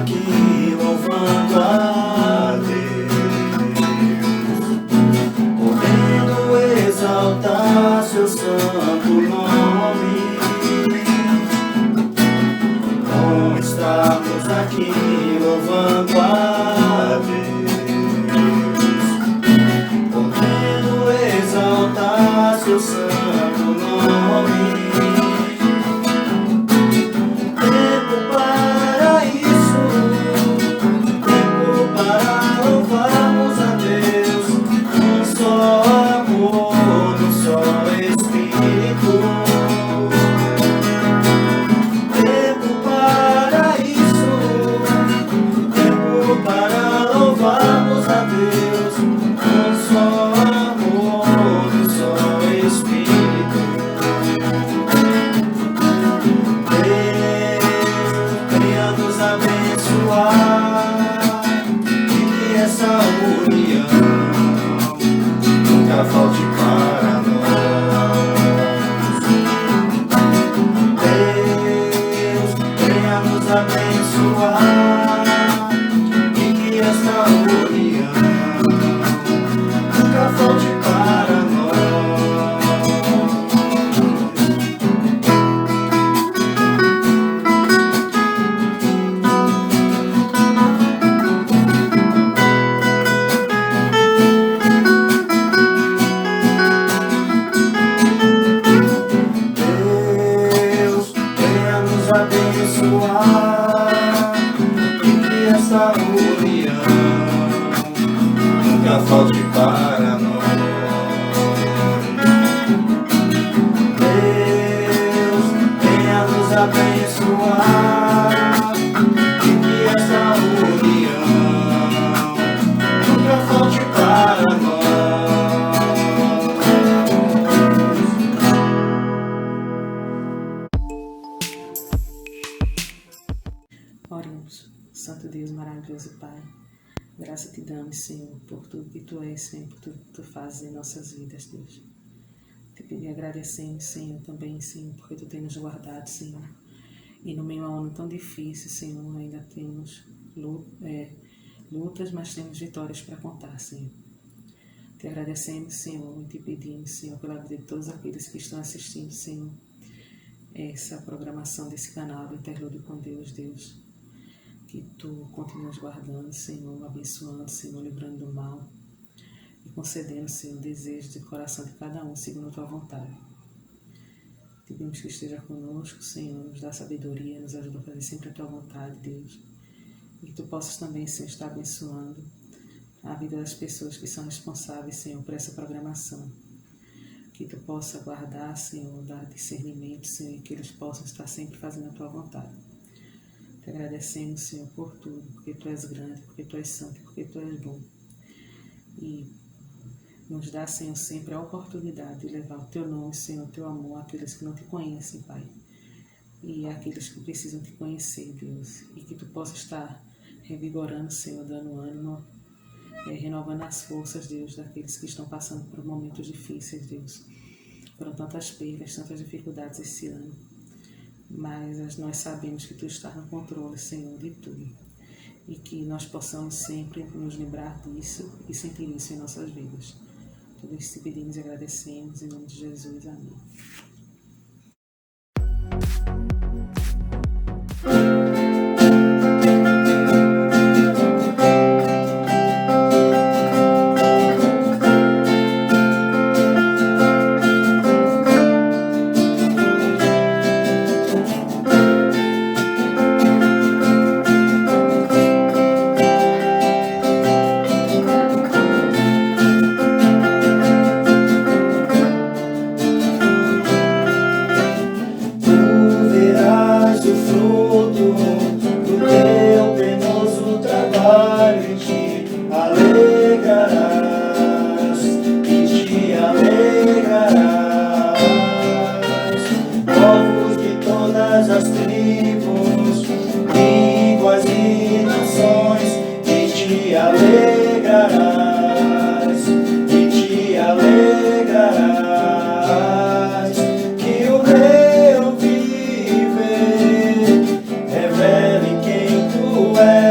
aqui louvando a Deus, podendo exaltar seu santo nome. Com estarmos aqui louvando a Deus, podendo exaltar seu santo nome. Tempo para isso, tempo para louvarmos a Deus, um só amor, um só Espírito. Tempo para isso, tempo para louvarmos a Deus, um só amor, um só Espírito. Venha nos abençoar e que essa união nunca falte para nós. Deus, venha nos abençoar e que essa união nunca falte para nós. Deus, venha nos abençoar e que essa união nunca falte para nós. Deus, venha nos abençoar e que essa união nunca falte para nós. Oremos. Santo Deus, maravilhoso Pai, graça te damos, Senhor, por tudo que Tu és, Senhor, por tudo que Tu fazes em nossas vidas, Deus. Te pedir agradecendo, Senhor, também, Senhor, porque Tu tens nos guardado, Senhor. E no meio a um ano tão difícil, Senhor, ainda temos lutas, mas temos vitórias para contar, Senhor. Te agradecemos, Senhor, e te pedimos, Senhor, pela vida de todos aqueles que estão assistindo, Senhor, essa programação desse canal do Interlúdio com Deus, Deus. Que Tu continuas guardando, Senhor, abençoando, Senhor, livrando do mal e concedendo, Senhor, o desejo de coração de cada um, segundo a Tua vontade. Pedimos que esteja conosco, Senhor, nos dá sabedoria, nos ajuda a fazer sempre a Tua vontade, Deus. E que Tu possas também, Senhor, estar abençoando a vida das pessoas que são responsáveis, Senhor, por essa programação. Que Tu possa guardar, Senhor, dar discernimento, Senhor, e que eles possam estar sempre fazendo a Tua vontade. Te agradecemos, Senhor, por tudo, porque Tu és grande, porque Tu és santo e porque Tu és bom. E nos dá, Senhor, sempre a oportunidade de levar o Teu nome, Senhor, o Teu amor àqueles que não Te conhecem, Pai. E àqueles que precisam Te conhecer, Deus. E que Tu possa estar revigorando, Senhor, dando ânimo, renovando as forças, Deus, daqueles que estão passando por momentos difíceis, Deus. Foram tantas perdas, tantas dificuldades esse ano. Mas nós sabemos que Tu estás no controle, Senhor, de tudo. E que nós possamos sempre nos lembrar disso e sentir isso em nossas vidas. Tudo isso te pedimos e agradecemos, em nome de Jesus. Amém. Tu és.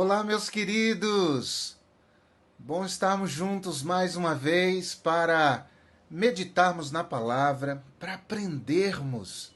Olá, meus queridos! Bom estarmos juntos mais uma vez para meditarmos na palavra, para aprendermos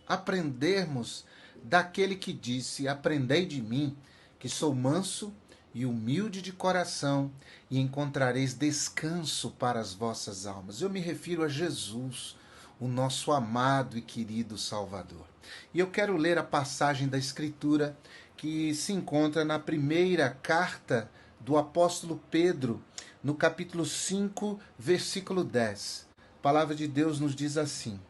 daquele que disse: Aprendei de mim, que sou manso e humilde de coração, e encontrareis descanso para as vossas almas. Eu me refiro a Jesus, o nosso amado e querido Salvador. E eu quero ler a passagem da Escritura que se encontra na primeira carta do apóstolo Pedro, no capítulo 5, versículo 10. A palavra de Deus nos diz assim: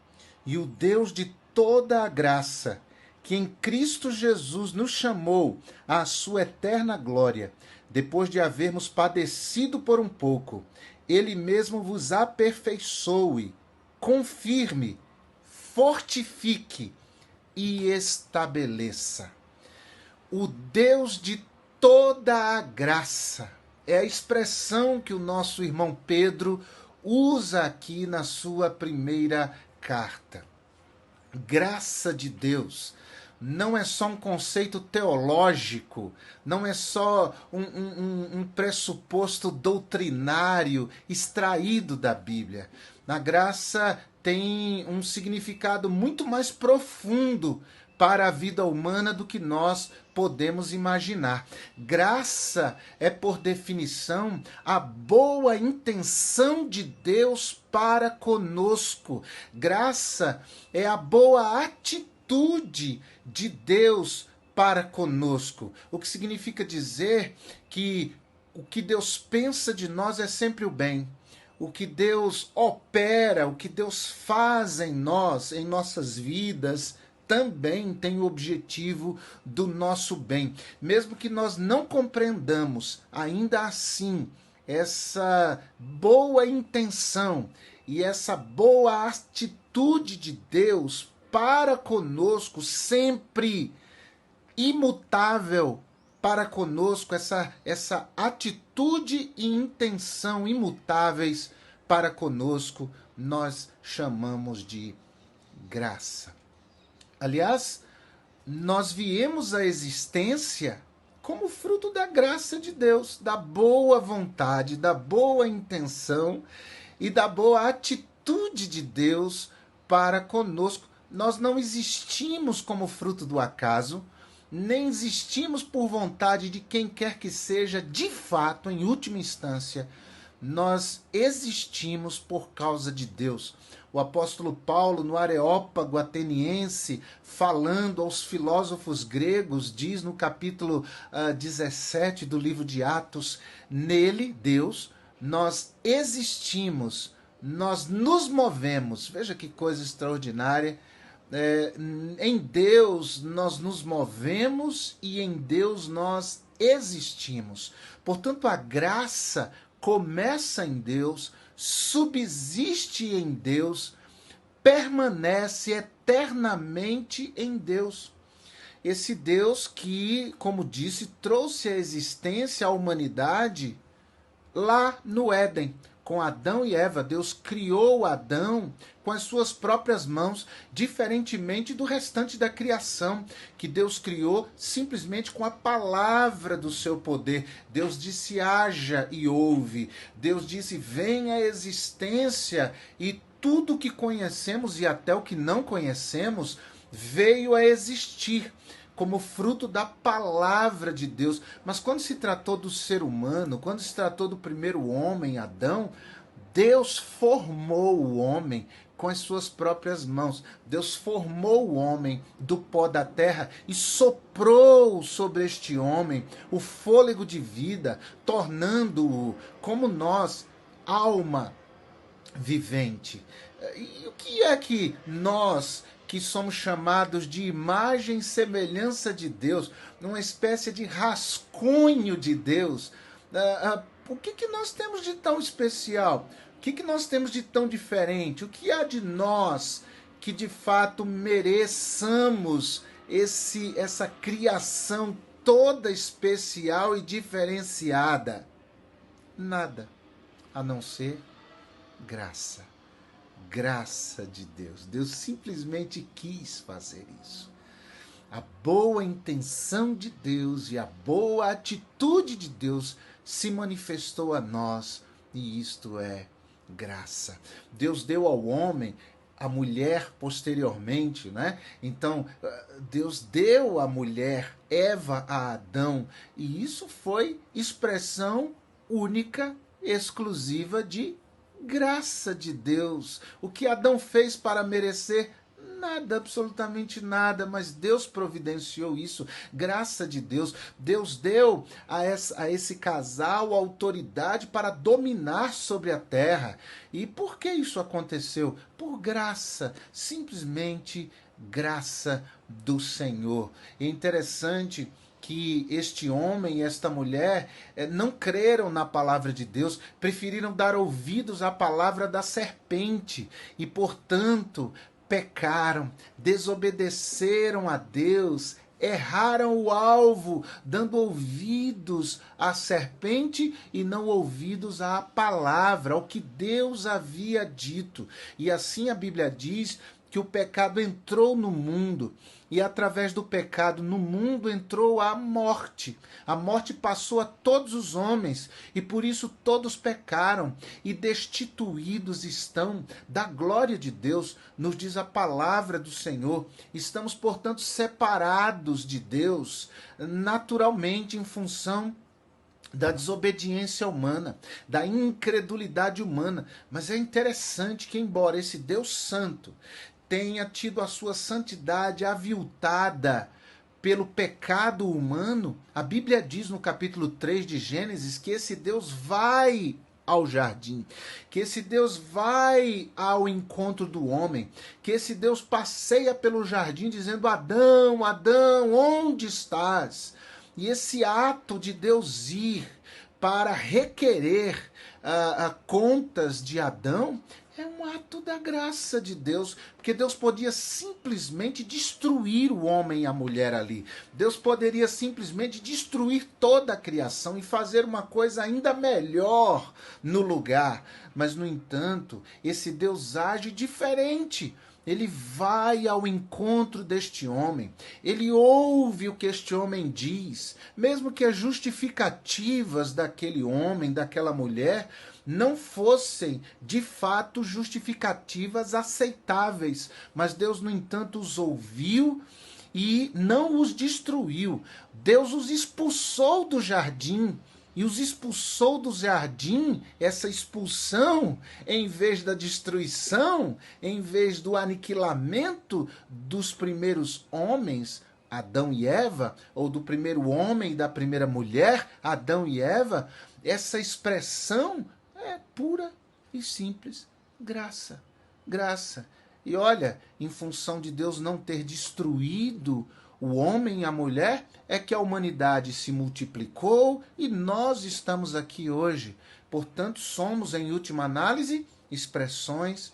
E o Deus de toda a graça, que em Cristo Jesus nos chamou à sua eterna glória, depois de havermos padecido por um pouco, Ele mesmo vos aperfeiçoe, confirme, fortifique e estabeleça. O Deus de toda a graça é a expressão que o nosso irmão Pedro usa aqui na sua primeira carta. Graça de Deus não é só um conceito teológico, não é só um pressuposto doutrinário extraído da Bíblia. A graça tem um significado muito mais profundo para a vida humana do que nós podemos imaginar. Graça é, por definição, a boa intenção de Deus para conosco. Graça é a boa atitude de Deus para conosco. O que significa dizer que o que Deus pensa de nós é sempre o bem. O que Deus opera, o que Deus faz em nós, em nossas vidas, também tem o objetivo do nosso bem. Mesmo que nós não compreendamos, ainda assim, essa boa intenção e essa boa atitude de Deus para conosco, sempre imutável para conosco, essa atitude e intenção imutáveis para conosco, nós chamamos de graça. Aliás, nós viemos à existência como fruto da graça de Deus, da boa vontade, da boa intenção e da boa atitude de Deus para conosco. Nós não existimos como fruto do acaso, nem existimos por vontade de quem quer que seja, de fato, em última instância, nós existimos por causa de Deus. O apóstolo Paulo, no Areópago ateniense, falando aos filósofos gregos, diz no capítulo 17 do livro de Atos: nele, Deus, nós existimos, nós nos movemos. Veja que coisa extraordinária. Em Deus nós nos movemos e em Deus nós existimos. Portanto, a graça começa em Deus, subsiste em Deus, permanece eternamente em Deus. Esse Deus que, como disse, trouxe à existência a humanidade lá no Éden. Com Adão e Eva, Deus criou Adão com as suas próprias mãos, diferentemente do restante da criação, que Deus criou simplesmente com a palavra do seu poder. Deus disse: haja e houve. Deus disse: venha à existência, e tudo o que conhecemos e até o que não conhecemos veio a existir como fruto da palavra de Deus. Mas quando se tratou do ser humano, quando se tratou do primeiro homem, Adão, Deus formou o homem com as suas próprias mãos. Deus formou o homem do pó da terra e soprou sobre este homem o fôlego de vida, tornando-o, como nós, alma vivente. E o que é que nós, que somos chamados de imagem e semelhança de Deus, uma espécie de rascunho de Deus, o que nós temos de tão especial? O que nós temos de tão diferente? O que há de nós que de fato mereçamos essa criação toda especial e diferenciada? Nada, a não ser graça. Graça de Deus. Deus simplesmente quis fazer isso. a boa intenção de Deus e a boa atitude de Deus se manifestou a nós, e isto é graça. Deus deu ao homem a mulher posteriormente, né? Então, Deus deu à mulher, Eva, a Adão, e isso foi expressão única, exclusiva de graça de Deus. O que Adão fez para merecer? Nada, absolutamente nada, mas Deus providenciou isso, graça de Deus. Deus deu a esse casal autoridade para dominar sobre a terra. E por que isso aconteceu? Por graça, simplesmente graça do Senhor. É interessante que este homem e esta mulher não creram na palavra de Deus, preferiram dar ouvidos à palavra da serpente e, portanto, pecaram, desobedeceram a Deus, erraram o alvo, dando ouvidos à serpente e não ouvidos à palavra, ao que Deus havia dito. E assim a Bíblia diz que o pecado entrou no mundo, e através do pecado no mundo entrou a morte. A morte passou a todos os homens, e por isso todos pecaram, e destituídos estão da glória de Deus, nos diz a palavra do Senhor. Estamos, portanto, separados de Deus, naturalmente, em função da desobediência humana, da incredulidade humana. Mas é interessante que, embora esse Deus santo tenha tido a sua santidade aviltada pelo pecado humano, a Bíblia diz no capítulo 3 de Gênesis que esse Deus vai ao jardim, que esse Deus vai ao encontro do homem, que esse Deus passeia pelo jardim dizendo: Adão, Adão, onde estás? E esse ato de Deus ir para requerer contas de Adão é um ato da graça de Deus, porque Deus podia simplesmente destruir o homem e a mulher ali. Deus poderia simplesmente destruir toda a criação e fazer uma coisa ainda melhor no lugar. Mas, no entanto, esse Deus age diferente. Ele vai ao encontro deste homem, ele ouve o que este homem diz, mesmo que as justificativas daquele homem, daquela mulher, não fossem de fato justificativas aceitáveis. Mas Deus, no entanto, os ouviu e não os destruiu. Deus os expulsou do jardim. E os expulsou do jardim, essa expulsão, em vez da destruição, em vez do aniquilamento dos primeiros homens, Adão e Eva, ou do primeiro homem e da primeira mulher, Adão e Eva, essa expressão é pura e simples graça. Graça. E olha, em função de Deus não ter destruído o homem e a mulher, é que a humanidade se multiplicou e nós estamos aqui hoje. Portanto, somos, em última análise, expressões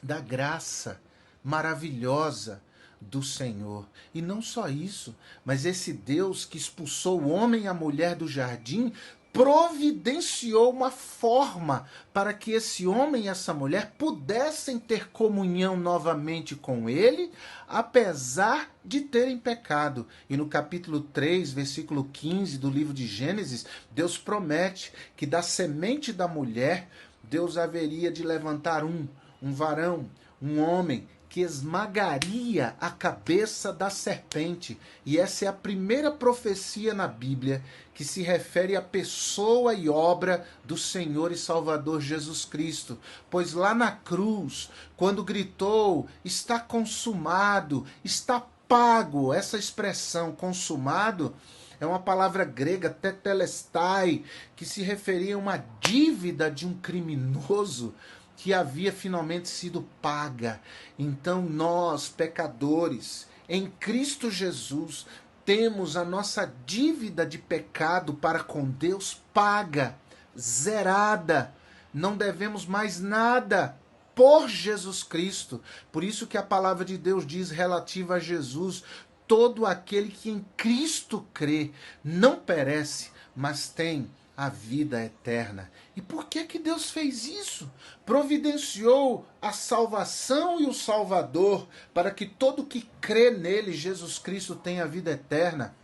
da graça maravilhosa do Senhor. E não só isso, mas esse Deus que expulsou o homem e a mulher do jardim providenciou uma forma para que esse homem e essa mulher pudessem ter comunhão novamente com ele, apesar de terem pecado. E no capítulo 3, versículo 15 do livro de Gênesis, Deus promete que da semente da mulher, Deus haveria de levantar um varão, um homem, que esmagaria a cabeça da serpente. E essa é a primeira profecia na Bíblia que se refere à pessoa e obra do Senhor e Salvador Jesus Cristo. Pois lá na cruz, quando gritou, está consumado, está pago, essa expressão consumado é uma palavra grega, tetelestai, que se referia a uma dívida de um criminoso que havia finalmente sido paga. Então nós, pecadores, em Cristo Jesus, temos a nossa dívida de pecado para com Deus paga, zerada. Não devemos mais nada por Jesus Cristo. Por isso que a palavra de Deus diz relativa a Jesus: todo aquele que em Cristo crê não perece, mas tem a vida eterna. E por que que Deus fez isso? Providenciou a salvação e o Salvador para que todo que crê nele, Jesus Cristo, tenha a vida eterna.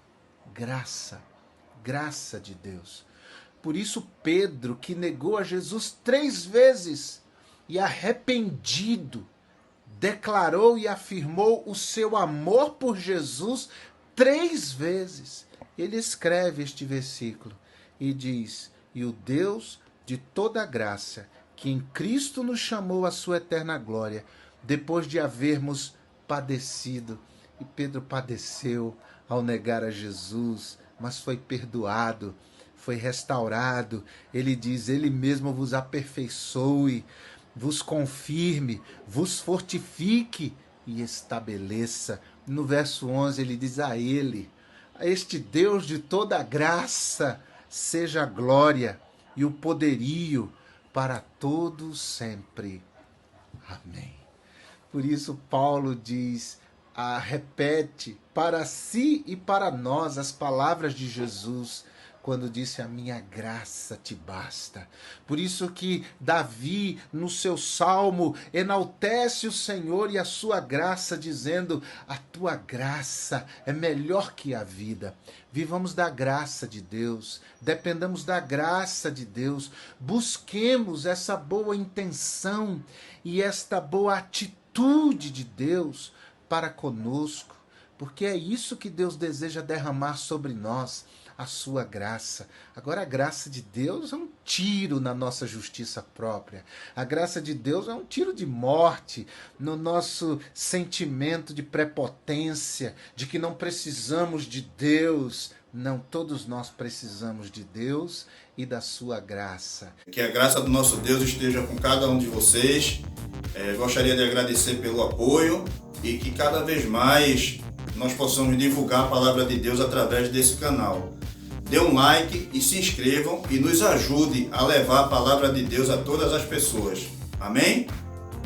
Graça de Deus. Por isso Pedro, que negou a Jesus 3 vezes e arrependido, declarou e afirmou o seu amor por Jesus 3 vezes. Ele escreve este versículo e diz: e o Deus de toda graça, que em Cristo nos chamou à sua eterna glória, depois de havermos padecido. E Pedro padeceu ao negar a Jesus, mas foi perdoado, foi restaurado. Ele diz: ele mesmo vos aperfeiçoe, vos confirme, vos fortifique e estabeleça. No verso 11 ele diz: a ele, a este Deus de toda graça, seja a glória e o poderio para todos sempre. Amém. Por isso Paulo diz, repete para si e para nós as palavras de Jesus, quando disse: a minha graça te basta. Por isso que Davi, no seu salmo, enaltece o Senhor e a sua graça, dizendo: a tua graça é melhor que a vida. Vivamos da graça de Deus, dependamos da graça de Deus, busquemos essa boa intenção e esta boa atitude de Deus para conosco, porque é isso que Deus deseja derramar sobre nós, a sua graça. Agora, a graça de Deus é um tiro na nossa justiça própria. A graça de Deus é um tiro de morte no nosso sentimento de prepotência, de que não precisamos de Deus. Não, todos nós precisamos de Deus e da sua graça. Que a graça do nosso Deus esteja com cada um de vocês. Gostaria de agradecer pelo apoio e que cada vez mais nós possamos divulgar a palavra de Deus através desse canal. Dê um like e se inscrevam e nos ajude a levar a palavra de Deus a todas as pessoas. Amém?